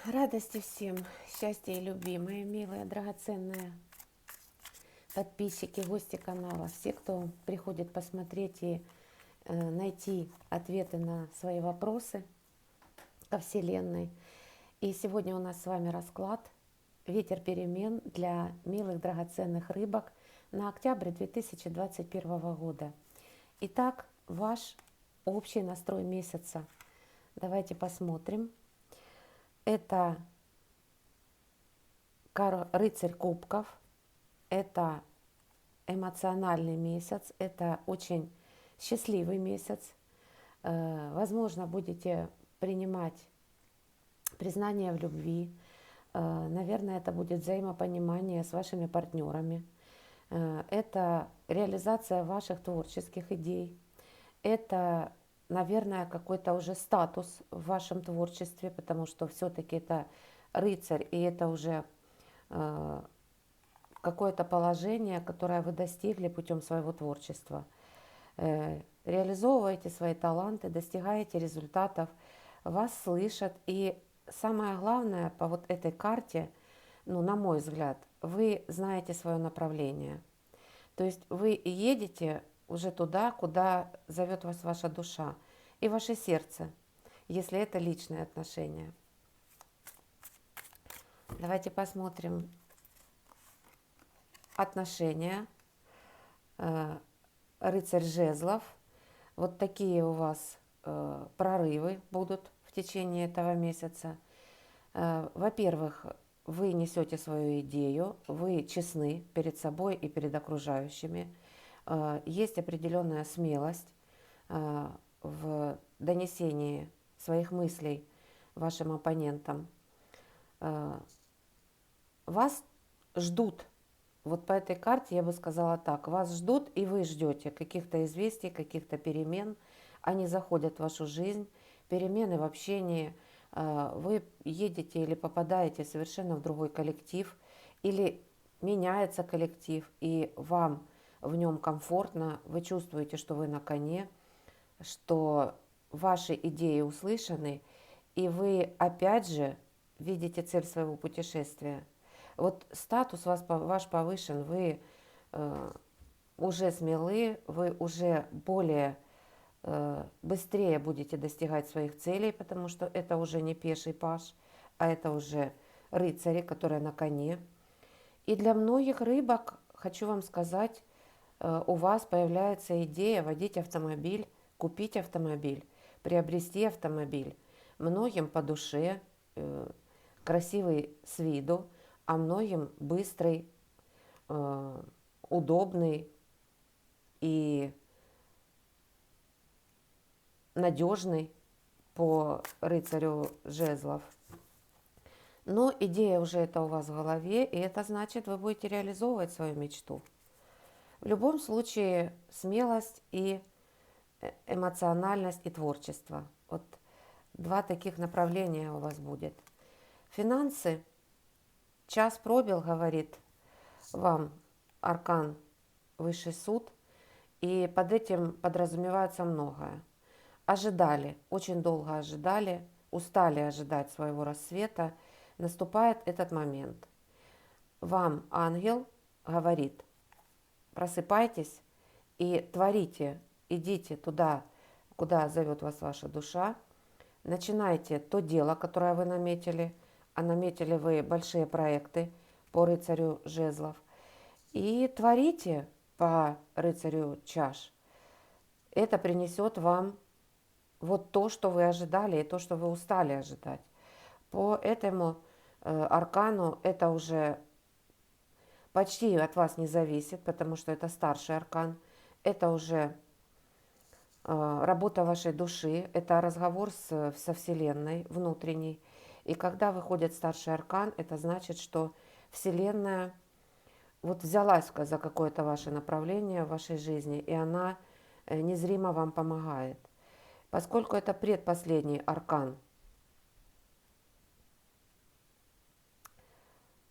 Радости всем, счастья и любви, мои милые, драгоценные подписчики, гости канала, все, кто приходит посмотреть и найти ответы на свои вопросы ко Вселенной. И сегодня у нас с вами расклад «Ветер перемен» для милых драгоценных рыбок на октябрь 2021 года. Итак, ваш общий настрой месяца. Давайте посмотрим. Это рыцарь кубков, это эмоциональный месяц, это очень счастливый месяц. Возможно, будете принимать признание в любви. Наверное, это будет взаимопонимание с вашими партнерами. Это реализация ваших творческих идей. Это, наверное, какой-то уже статус в вашем творчестве, потому что все-таки это рыцарь, и это уже какое-то положение, которое вы достигли путем своего творчества. Реализовываете свои таланты, достигаете результатов, вас слышат. И самое главное по вот этой карте, ну, на мой взгляд, вы знаете свое направление. То есть вы едете уже туда, куда зовет вас ваша душа и ваше сердце, если это личные отношения. Давайте посмотрим отношения. Рыцарь жезлов. Вот такие у вас прорывы будут в течение этого месяца. Во-первых, вы несете свою идею, вы честны перед собой и перед окружающими. Есть определенная смелость в донесении своих мыслей вашим оппонентам. Вас ждут. Вот по этой карте я бы сказала так. Вас ждут, и вы ждете каких-то известий, каких-то перемен. Они заходят в вашу жизнь, перемены в общении. Вы едете или попадаете совершенно в другой коллектив, или меняется коллектив, и вам в нем комфортно, вы чувствуете, что вы на коне, что ваши идеи услышаны, и вы опять же видите цель своего путешествия. Вот статус ваш повышен, вы уже смелы, вы уже более быстрее будете достигать своих целей, потому что это уже не пеший паж, а это уже рыцари, которые на коне. И для многих рыбок, хочу вам сказать, у вас появляется идея водить автомобиль, купить автомобиль, приобрести автомобиль. Многим по душе, красивый с виду, а многим быстрый, удобный и надежный по рыцарю жезлов. Но идея уже это у вас в голове, и это значит, вы будете реализовывать свою мечту. В любом случае, смелость и эмоциональность и творчество. Вот два таких направления у вас будет. Финансы. Час пробил, говорит вам аркан Высший суд, и под этим подразумевается многое. Ожидали, очень долго ожидали, устали ожидать своего рассвета. Наступает этот момент. Вам ангел говорит: просыпайтесь и творите, идите туда, куда зовет вас ваша душа, начинайте то дело, которое вы наметили, а наметили вы большие проекты по рыцарю жезлов, и творите по рыцарю чаш. Это принесет вам вот то, что вы ожидали, и то, что вы устали ожидать. По этому аркану это уже почти от вас не зависит, потому что это старший аркан. Это уже работа вашей души, это разговор со Вселенной внутренней. И когда выходит старший аркан, это значит, что Вселенная вот взялась за какое-то ваше направление в вашей жизни, и она незримо вам помогает. Поскольку это предпоследний аркан,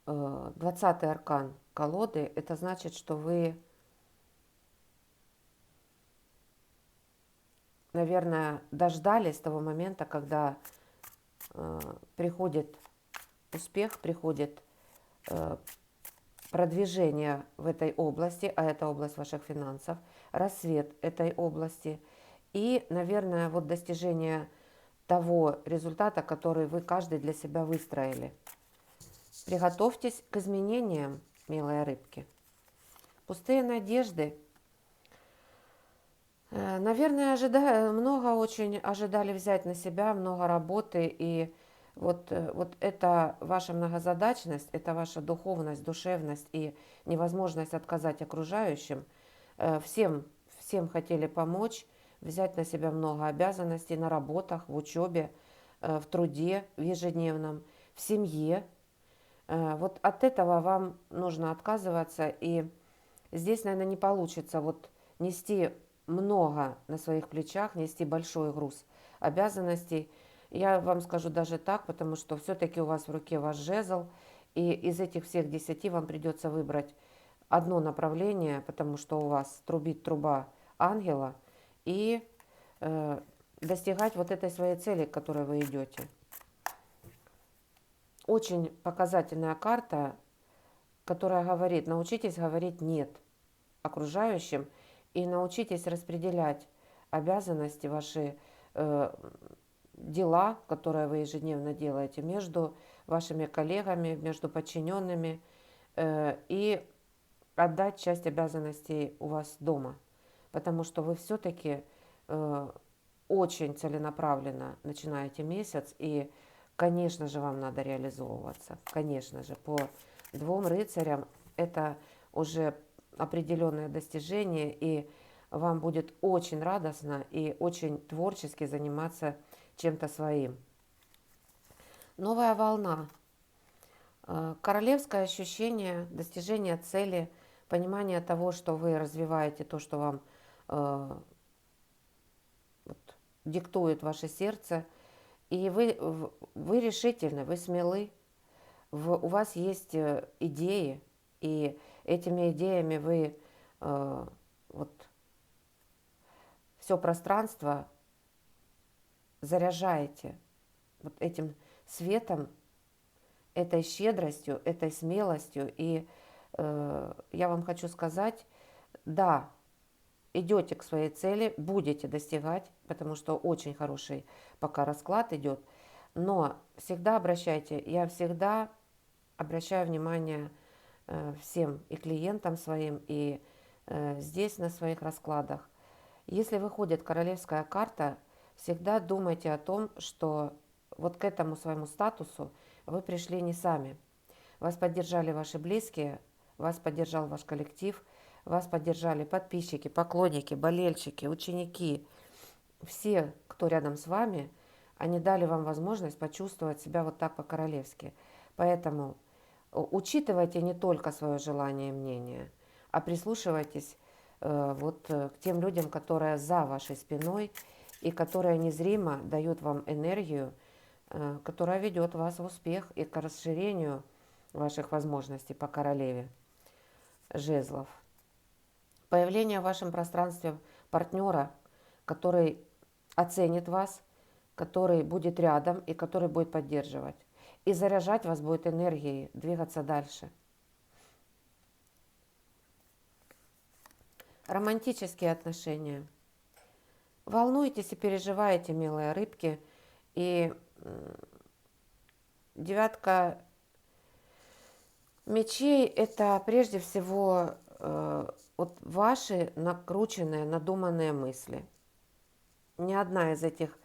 20-й аркан колоды, это значит, что вы, наверное, дождались того момента, когда приходит успех, приходит продвижение в этой области, а это область ваших финансов, рассвет этой области и, наверное, вот достижение того результата, который вы каждый для себя выстроили. Приготовьтесь к изменениям, милые рыбки. Пустые надежды. Наверное, много очень ожидали взять на себя, много работы, и вот это ваша многозадачность, это ваша духовность, душевность и невозможность отказать окружающим. Всем хотели помочь, взять на себя много обязанностей на работах, в учебе, в труде, в ежедневном, в семье. Вот от этого вам нужно отказываться, и здесь, наверное, не получится вот нести много на своих плечах, нести большой груз обязанностей. Я вам скажу даже так, потому что все-таки у вас в руке ваш жезл, и из этих всех 10 вам придется выбрать одно направление, потому что у вас трубит труба ангела, и достигать вот этой своей цели, к которой вы идете. Очень показательная карта, которая говорит: научитесь говорить «нет» окружающим и научитесь распределять обязанности, ваши дела, которые вы ежедневно делаете, между вашими коллегами, между подчиненными, и отдать часть обязанностей у вас дома, потому что вы все-таки очень целенаправленно начинаете месяц, и, конечно же, вам надо реализовываться. Конечно же, по 2 рыцарям это уже определенное достижение, и вам будет очень радостно и очень творчески заниматься чем-то своим. Новая волна. Королевское ощущение достижения цели, понимание того, что вы развиваете то, что вам диктует ваше сердце, и вы решительны, вы смелы, у вас есть идеи, и этими идеями вы вот все пространство заряжаете вот этим светом, этой щедростью, этой смелостью. И я вам хочу сказать, да, идете к своей цели, будете достигать, потому что очень хороший пока расклад идет, но всегда я всегда обращаю внимание всем и клиентам своим, и здесь на своих раскладах. Если выходит королевская карта, всегда думайте о том, что вот к этому своему статусу вы пришли не сами. Вас поддержали ваши близкие, вас поддержал ваш коллектив, вас поддержали подписчики, поклонники, болельщики, ученики. Все, кто рядом с вами, они дали вам возможность почувствовать себя вот так по-королевски. Поэтому учитывайте не только свое желание и мнение, а прислушивайтесь к тем людям, которые за вашей спиной и которые незримо дают вам энергию, которая ведет вас в успех и к расширению ваших возможностей по королеве жезлов. Появление в вашем пространстве партнера, который оценит вас, который будет рядом и который будет поддерживать. И заряжать вас будет энергией, двигаться дальше. Романтические отношения. Волнуетесь и переживаете, милые рыбки. И 9 мечей – это прежде всего вот ваши накрученные, надуманные мысли. Ни одна из этих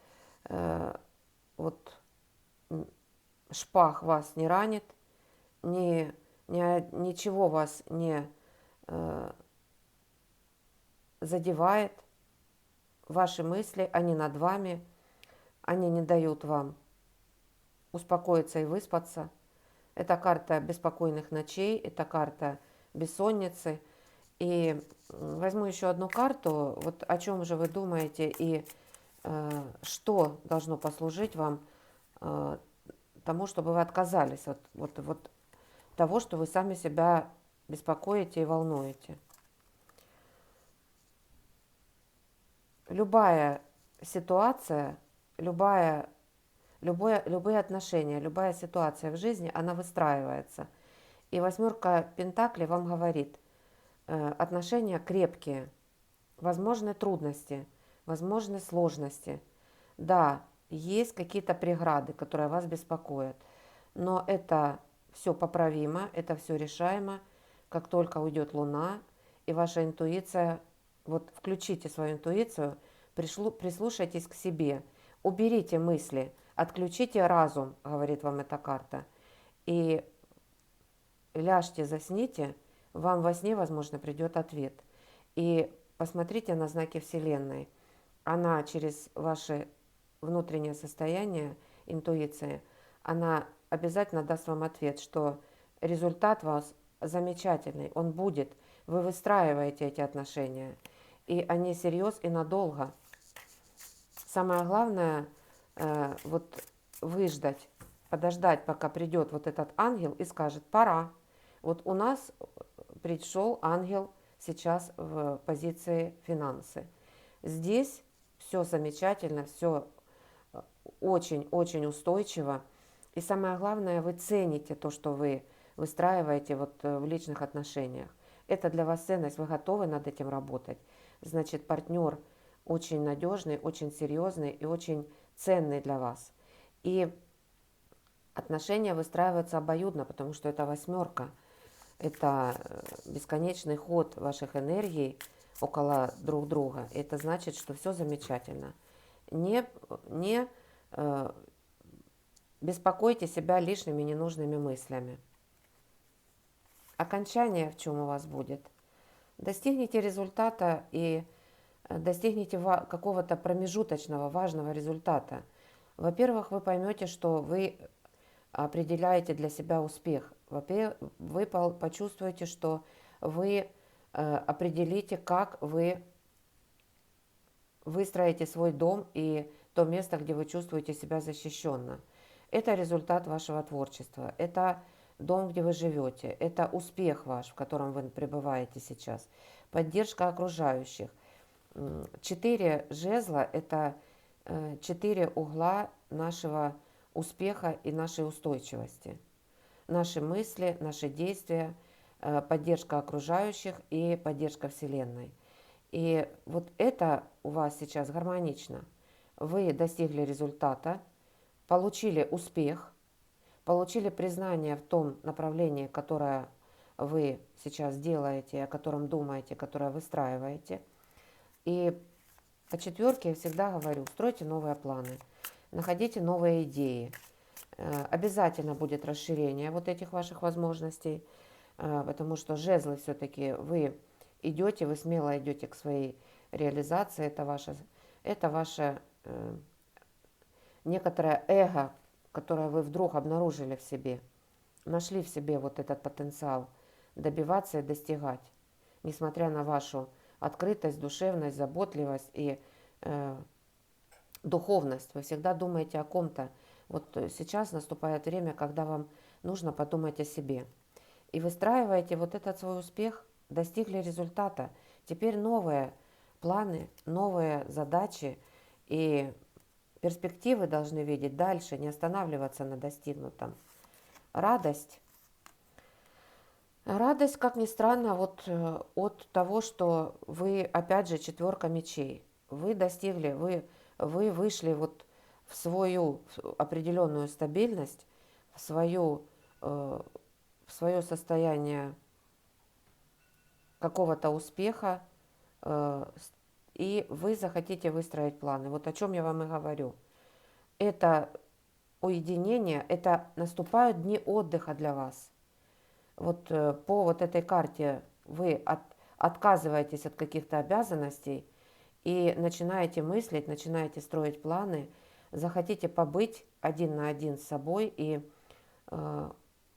шпаг вас не ранит, ничего вас не задевает. Ваши мысли, они над вами, они не дают вам успокоиться и выспаться. Это карта беспокойных ночей, это карта бессонницы. И возьму еще одну карту, вот о чем же вы думаете и что должно послужить вам тому, чтобы вы отказались от того, что вы сами себя беспокоите и волнуете. Любая ситуация, любая любые отношения, любая ситуация в жизни, она выстраивается. И восьмерка Пентаклей вам говорит, отношения крепкие, возможны трудности, возможны сложности. Да, есть какие-то преграды, которые вас беспокоят, но это все поправимо, это все решаемо, как только уйдет Луна, и ваша интуиция, вот включите свою интуицию, прислушайтесь к себе, уберите мысли, отключите разум, говорит вам эта карта, и ляжьте, засните, вам во сне, возможно, придет ответ. И посмотрите на знаки Вселенной. Она через ваше внутреннее состояние, интуиции, она обязательно даст вам ответ, что результат у вас замечательный, он будет. Вы выстраиваете эти отношения, и они серьез и надолго. Самое главное, вот выждать, подождать, пока придет вот этот ангел и скажет: пора. Вот у нас пришел ангел сейчас в позиции финансы. Здесь все замечательно, все очень-очень устойчиво. И самое главное, вы цените то, что вы выстраиваете вот в личных отношениях. Это для вас ценность, вы готовы над этим работать. Значит, партнер очень надежный, очень серьезный и очень ценный для вас. И отношения выстраиваются обоюдно, потому что это восьмерка. Это бесконечный ход ваших энергий около друг друга. Это значит, что все замечательно. Не беспокойте себя лишними ненужными мыслями. Окончание в чем у вас будет? Достигните результата и достигните какого-то промежуточного важного результата. Во-первых, вы поймете, что вы определяете для себя успех. Во-первых, вы почувствуете, что вы определите, как вы выстроите свой дом и то место, где вы чувствуете себя защищенно. Это результат вашего творчества, это дом, где вы живете, это успех ваш, в котором вы пребываете сейчас, поддержка окружающих. 4 жезла – это 4 угла нашего успеха и нашей устойчивости. Наши мысли, наши действия, поддержка окружающих и поддержка Вселенной. И вот это у вас сейчас гармонично. Вы достигли результата, получили успех, получили признание в том направлении, которое вы сейчас делаете, о котором думаете, которое выстраиваете. И по четверке я всегда говорю: стройте новые планы, находите новые идеи. Обязательно будет расширение вот этих ваших возможностей, потому что жезлы все-таки вы идете, вы смело идете к своей реализации, это ваше некоторое эго, которое вы вдруг обнаружили в себе, нашли в себе вот этот потенциал добиваться и достигать, несмотря на вашу открытость, душевность, заботливость и духовность. Вы всегда думаете о ком-то. Вот сейчас наступает время, когда вам нужно подумать о себе. И выстраиваете вот этот свой успех, достигли результата. Теперь новые планы, новые задачи и перспективы должны видеть дальше, не останавливаться на достигнутом. Радость. Радость, как ни странно, вот от того, что вы, опять же, четверка мечей. Вы достигли, вы вышли вот в свою определенную стабильность, в свое состояние какого-то успеха, и вы захотите выстроить планы. Вот о чем я вам и говорю. Это уединение, это наступают дни отдыха для вас. Вот по вот этой карте вы отказываетесь от каких-то обязанностей и начинаете мыслить, начинаете строить планы, захотите побыть один на один с собой. И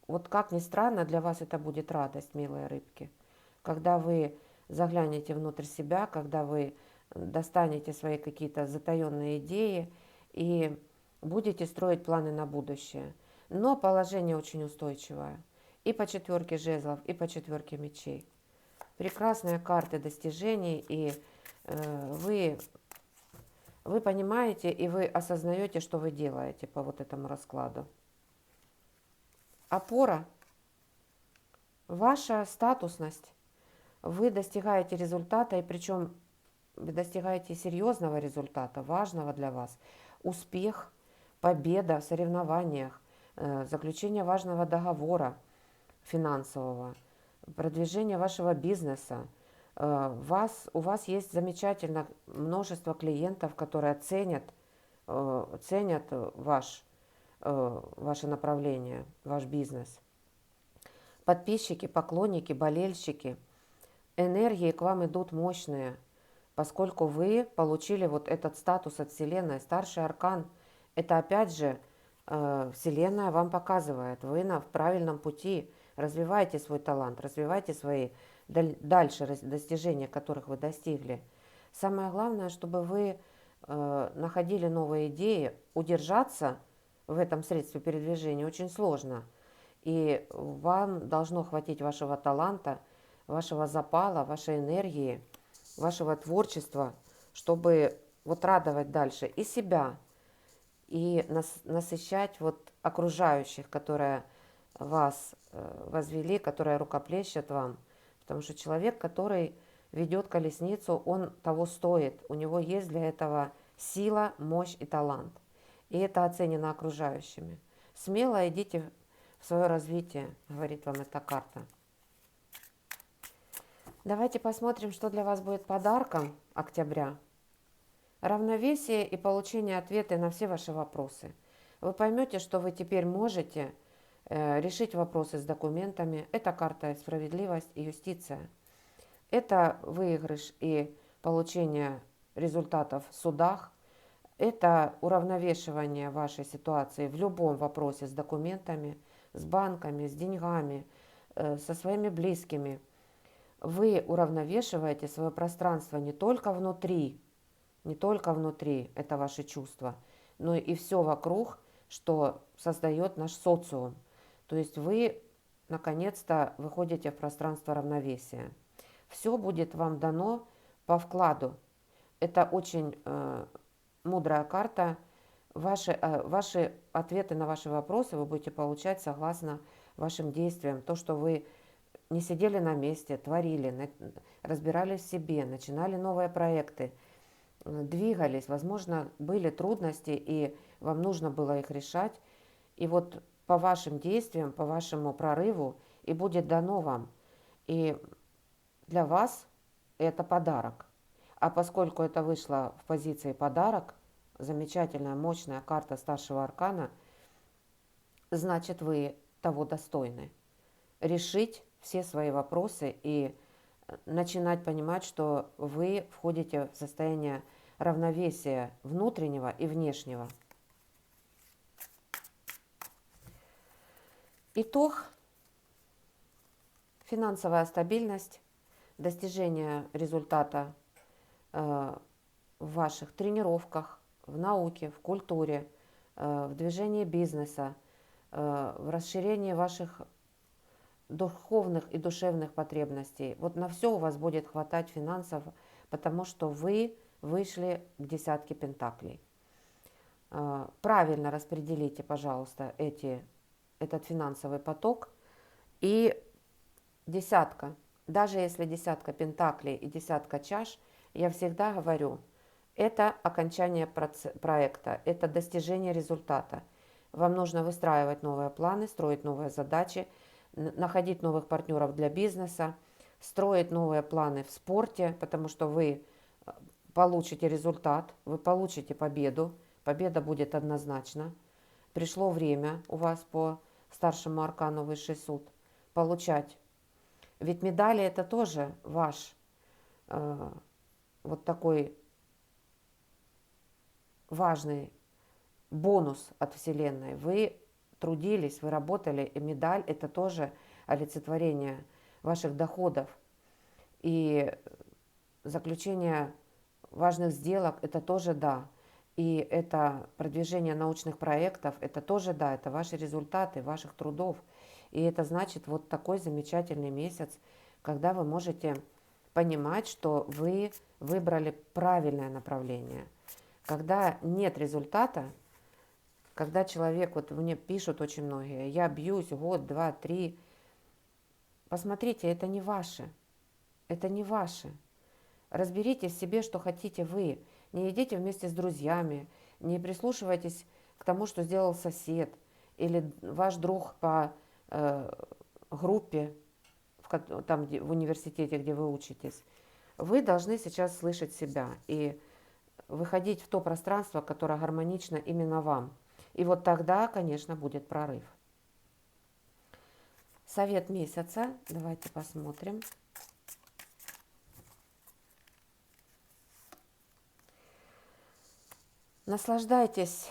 вот как ни странно, для вас это будет радость, милые рыбки. Когда вы заглянете внутрь себя, когда вы достанете свои какие-то затаенные идеи и будете строить планы на будущее. Но положение очень устойчивое. И по четверке жезлов, и по четверке мечей. Прекрасные карты достижений, и вы Вы понимаете и вы осознаете, что вы делаете по вот этому раскладу. Опора, ваша статусность. Вы достигаете результата, и причем вы достигаете серьезного результата, важного для вас. Успех, победа в соревнованиях, заключение важного договора финансового, продвижение вашего бизнеса. У вас есть замечательно множество клиентов, которые ценят ваше направление, ваш бизнес. Подписчики, поклонники, болельщики. Энергии к вам идут мощные, поскольку вы получили вот этот статус от Вселенной. Старший аркан – это опять же Вселенная вам показывает, вы в правильном пути, развивайте свой талант, развивайте свои дальше достижения, которых вы достигли. Самое главное, чтобы вы находили новые идеи. Удержаться в этом средстве передвижения очень сложно. И вам должно хватить вашего таланта, вашего запала, вашей энергии, вашего творчества, чтобы вот радовать дальше и себя, и насыщать вот окружающих, которые вас возвели, которые рукоплещут вам. Потому что человек, который ведет колесницу, он того стоит. У него есть для этого сила, мощь и талант. И это оценено окружающими. Смело идите в свое развитие, говорит вам эта карта. Давайте посмотрим, что для вас будет подарком октября. Равновесие и получение ответа на все ваши вопросы. Вы поймете, что вы теперь можете решить вопросы с документами. Это карта справедливость и юстиция. Это выигрыш и получение результатов в судах. Это уравновешивание вашей ситуации в любом вопросе с документами, с банками, с деньгами, со своими близкими. Вы уравновешиваете свое пространство не только внутри, это ваши чувства, но и все вокруг, что создает наш социум. То есть вы наконец-то выходите в пространство равновесия. Все будет вам дано по вкладу. Это очень мудрая карта. Ваши ответы на ваши вопросы вы будете получать согласно вашим действиям. То, что вы не сидели на месте, творили, разбирались в себе, начинали новые проекты, двигались, возможно, были трудности, и вам нужно было их решать. И вот по вашим действиям, по вашему прорыву и будет дано вам. И для вас это подарок. А поскольку это вышло в позиции подарок, замечательная, мощная карта старшего аркана, значит, вы того достойны. Решить все свои вопросы и начинать понимать, что вы входите в состояние равновесия внутреннего и внешнего. Итог. Финансовая стабильность, достижение результата в ваших тренировках, в науке, в культуре, в движении бизнеса, в расширении ваших духовных и душевных потребностей. Вот на все у вас будет хватать финансов, потому что вы вышли к десятке пентаклей. Правильно распределите, пожалуйста, этот финансовый поток. И десятка, даже если десятка пентаклей и десятка чаш, я всегда говорю, это окончание проекта, это достижение результата. Вам нужно выстраивать новые планы, строить новые задачи, находить новых партнеров для бизнеса, строить новые планы в спорте, потому что вы получите результат, вы получите победу, победа будет однозначно. Пришло время у вас по старшему аркану Высший суд получать. Ведь медали это тоже ваш вот такой важный бонус от Вселенной. Вы трудились, вы работали, и медаль это тоже олицетворение ваших доходов. И заключение важных сделок это тоже да. И это продвижение научных проектов, это тоже да, это ваши результаты, ваших трудов. И это значит вот такой замечательный месяц, когда вы можете понимать, что вы выбрали правильное направление. Когда нет результата, когда человек, вот мне пишут очень многие, я бьюсь год, два, три, посмотрите, это не ваше, это не ваше. Разберитесь в себе, что хотите вы. Не идите вместе с друзьями, не прислушивайтесь к тому, что сделал сосед или ваш друг по группе там, в университете, где вы учитесь. Вы должны сейчас слышать себя и выходить в то пространство, которое гармонично именно вам. И вот тогда, конечно, будет прорыв. Совет месяца. Давайте посмотрим. Наслаждайтесь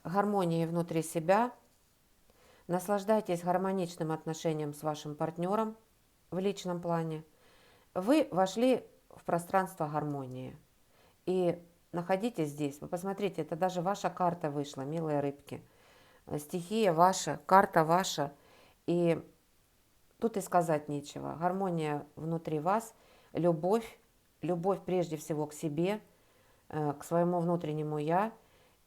гармонией внутри себя. Наслаждайтесь гармоничным отношением с вашим партнером в личном плане. Вы вошли в пространство гармонии. И находитесь здесь. Вы посмотрите, это даже ваша карта вышла, милые рыбки. Стихия ваша, карта ваша. И тут и сказать нечего. Гармония внутри вас, любовь, любовь прежде всего к себе, к своему внутреннему «я».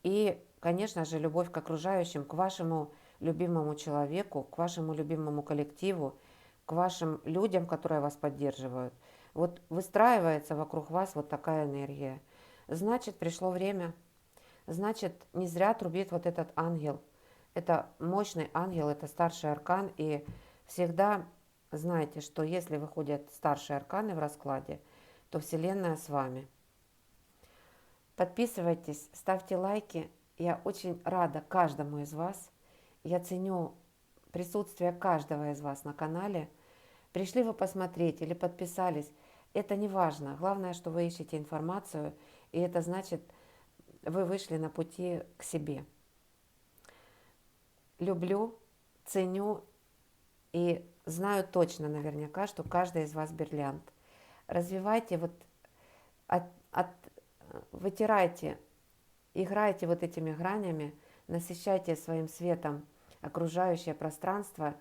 И, конечно же, любовь к окружающим, к вашему любимому человеку, к вашему любимому коллективу, к вашим людям, которые вас поддерживают. Вот выстраивается вокруг вас вот такая энергия. Значит, пришло время. Значит, не зря трубит вот этот ангел. Это мощный ангел, это старший аркан. И всегда знайте, что если выходят старшие арканы в раскладе, то Вселенная с вами. Подписывайтесь, ставьте лайки. Я очень рада каждому из вас. Я ценю присутствие каждого из вас на канале. Пришли вы посмотреть или подписались, это не важно. Главное, что вы ищете информацию, и это значит, вы вышли на пути к себе. Люблю, ценю и знаю точно наверняка, что каждый из вас бриллиант. Развивайте, вытирайте, играйте вот этими гранями, насыщайте своим светом окружающее пространство,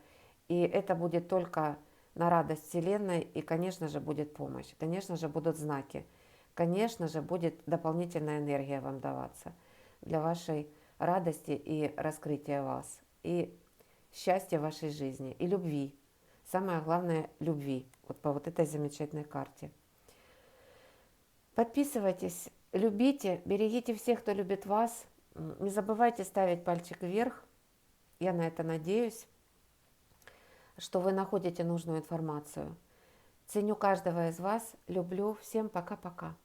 и это будет только на радость Вселенной, и, конечно же, будет помощь, конечно же, будут знаки, конечно же, будет дополнительная энергия вам даваться для вашей радости и раскрытия вас, и счастья в вашей жизни, и любви. Самое главное – любви, вот по вот этой замечательной карте. Подписывайтесь, любите, берегите всех, кто любит вас. Не забывайте ставить пальчик вверх. Я на это надеюсь, что вы находите нужную информацию. Ценю каждого из вас, люблю. Всем пока-пока.